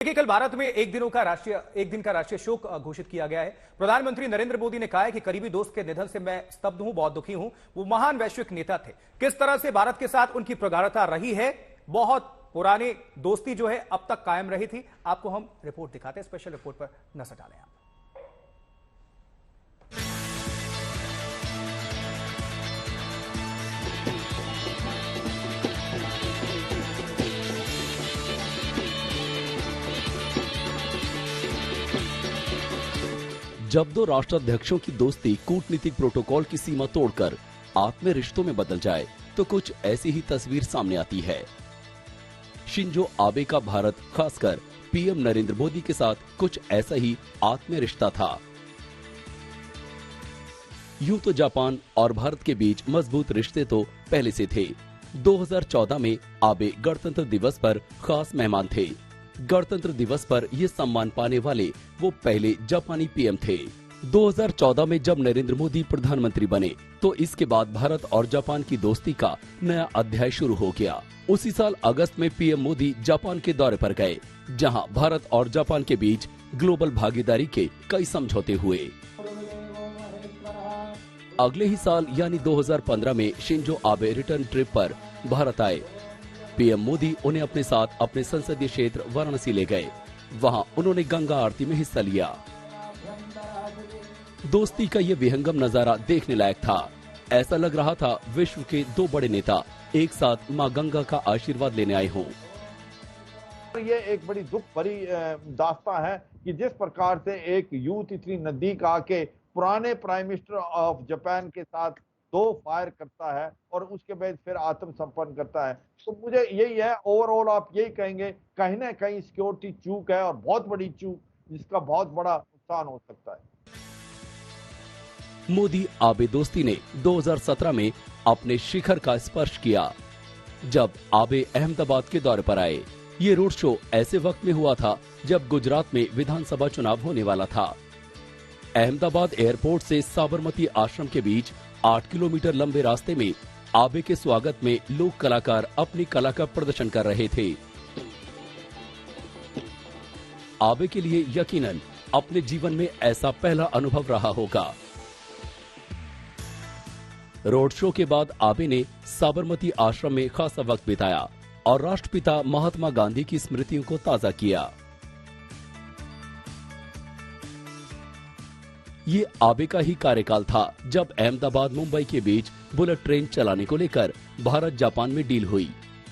देखिए, कल भारत में एक दिन का राष्ट्रीय शोक घोषित किया गया है। प्रधानमंत्री नरेंद्र मोदी ने कहा है कि करीबी दोस्त के निधन से मैं स्तब्ध हूं, बहुत दुखी हूं। वो महान वैश्विक नेता थे। किस तरह से भारत के साथ उनकी प्रगाढ़ता रही है, बहुत पुरानी दोस्ती जो है अब तक कायम रही थी। आपको हम रिपोर्ट दिखाते हैं, स्पेशल रिपोर्ट पर नजर डालें आप। जब दो राष्ट्राध्यक्षों की दोस्ती कूटनीतिक प्रोटोकॉल की सीमा तोड़कर आत्मीय रिश्तों में बदल जाए तो कुछ ऐसी ही तस्वीर सामने आती है। शिंजो आबे का भारत, खासकर पीएम नरेंद्र मोदी के साथ कुछ ऐसा ही आत्मीय रिश्ता था। यूं तो जापान और भारत के बीच मजबूत रिश्ते तो पहले से थे। 2014 में आबे गणतंत्र दिवस पर खास मेहमान थे। गणतंत्र दिवस पर ये सम्मान पाने वाले वो पहले जापानी पीएम थे। 2014 में जब नरेंद्र मोदी प्रधानमंत्री बने तो इसके बाद भारत और जापान की दोस्ती का नया अध्याय शुरू हो गया। उसी साल अगस्त में पीएम मोदी जापान के दौरे पर गए, जहां भारत और जापान के बीच ग्लोबल भागीदारी के कई समझौते हुए। अगले ही साल यानी 2015 में शिंजो आबे रिटर्न ट्रिप पर भारत आए। पीएम मोदी उन्हें अपने साथ अपने संसदीय क्षेत्र वाराणसी ले गए। वहां उन्होंने गंगा आरती में हिस्सा लिया। दोस्ती का ये विहंगम नजारा देखने लायक था। ऐसा लग रहा था विश्व के दो बड़े नेता एक साथ मां गंगा का आशीर्वाद लेने आए हों। ये एक बड़ी दुख भरी दास्तां है कि जिस प्रकार से एक यूथ इतनी नजदीक आके पुराने प्राइम मिनिस्टर ऑफ जापान के साथ दो फायर करता है और उसके बाद फिर आत्मसंपन्न करता है, तो मुझे यही है, ओवरऑल आप यही कहेंगे कहीं ना कहीं सिक्योरिटी चूक है और बहुत बड़ी चूक, जिसका बहुत बड़ा नुकसान हो सकता है। मोदी आबे दोस्ती ने 2017 में अपने शिखर का स्पर्श किया, जब आबे अहमदाबाद के दौरे पर आए। ये रोड शो ऐसे वक्त में हुआ था जब गुजरात में विधानसभा चुनाव होने वाला था। अहमदाबाद एयरपोर्ट से साबरमती आश्रम के बीच 8 किलोमीटर लंबे रास्ते में आबे के स्वागत में लोक कलाकार अपनी कला का प्रदर्शन कर रहे थे। आबे के लिए यकीनन अपने जीवन में ऐसा पहला अनुभव रहा होगा। रोड शो के बाद आबे ने साबरमती आश्रम में खासा वक्त बिताया और राष्ट्रपिता महात्मा गांधी की स्मृतियों को ताजा किया। ये आबे का ही कार्यकाल था जब अहमदाबाद मुंबई के बीच बुलेट ट्रेन चलाने को लेकर भारत जापान में डील हुई।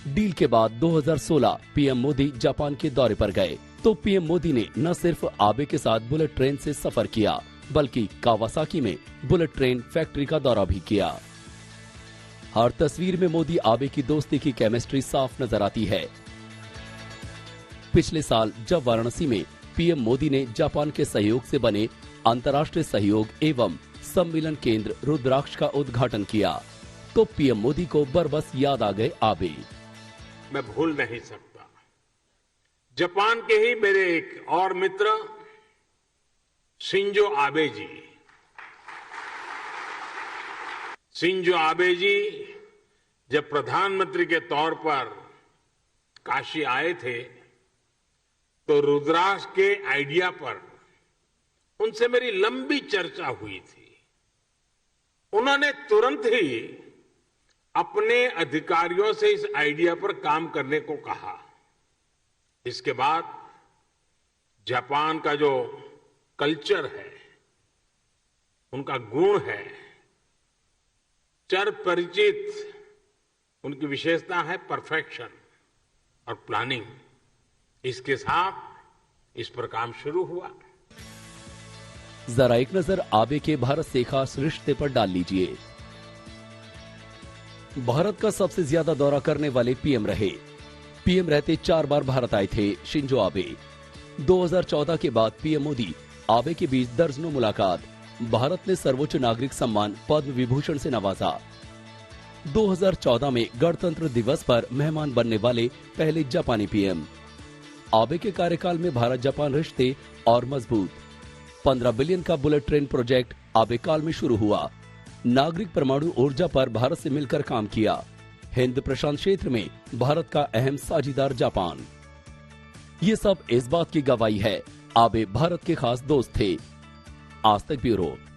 डील के बाद 2016 पीएम मोदी जापान के दौरे पर गए तो पीएम मोदी ने न सिर्फ आबे के साथ बुलेट ट्रेन से सफर किया बल्कि कावासाकी में बुलेट ट्रेन फैक्ट्री का दौरा भी किया। हर तस्वीर में मोदी आबे की दोस्ती की केमिस्ट्री साफ नजर आती है। पिछले साल जब वाराणसी में पीएम मोदी ने जापान के सहयोग से बने अंतर्राष्ट्रीय सहयोग एवं सम्मेलन केंद्र रुद्राक्ष का उद्घाटन किया तो पीएम मोदी को बरबस याद आ गए आबे। मैं भूल नहीं सकता, जापान के ही मेरे एक और मित्र शिंजो आबे जी। शिंजो आबे जी जब प्रधानमंत्री के तौर पर काशी आए थे तो रुद्राक्ष के आइडिया पर उनसे मेरी लंबी चर्चा हुई थी। उन्होंने तुरंत ही अपने अधिकारियों से इस आइडिया पर काम करने को कहा। इसके बाद जापान का जो कल्चर है, उनका गुण है, चर परिचित, उनकी विशेषता है परफेक्शन और प्लानिंग। इसके साथ इस पर काम शुरू हुआ। जरा एक नजर आबे के भारत से खास रिश्ते पर डाल लीजिए। भारत का सबसे ज्यादा दौरा करने वाले पीएम रहे। पीएम रहते 4 बार भारत आए थे शिंजो आबे। 2014 के बाद पीएम मोदी आबे के बीच दर्जनों मुलाकात। भारत ने सर्वोच्च नागरिक सम्मान पद्म विभूषण से नवाजा। 2014 में गणतंत्र दिवस पर मेहमान बनने वाले पहले जापानी पीएम। आबे के कार्यकाल में भारत जापान रिश्ते और मजबूत। 15 बिलियन का बुलेट ट्रेन प्रोजेक्ट आबे काल में शुरू हुआ। नागरिक परमाणु ऊर्जा पर भारत से मिलकर काम किया। हिंद प्रशांत क्षेत्र में भारत का अहम साझीदार जापान। ये सब इस बात की गवाही है आबे भारत के खास दोस्त थे। आज तक ब्यूरो।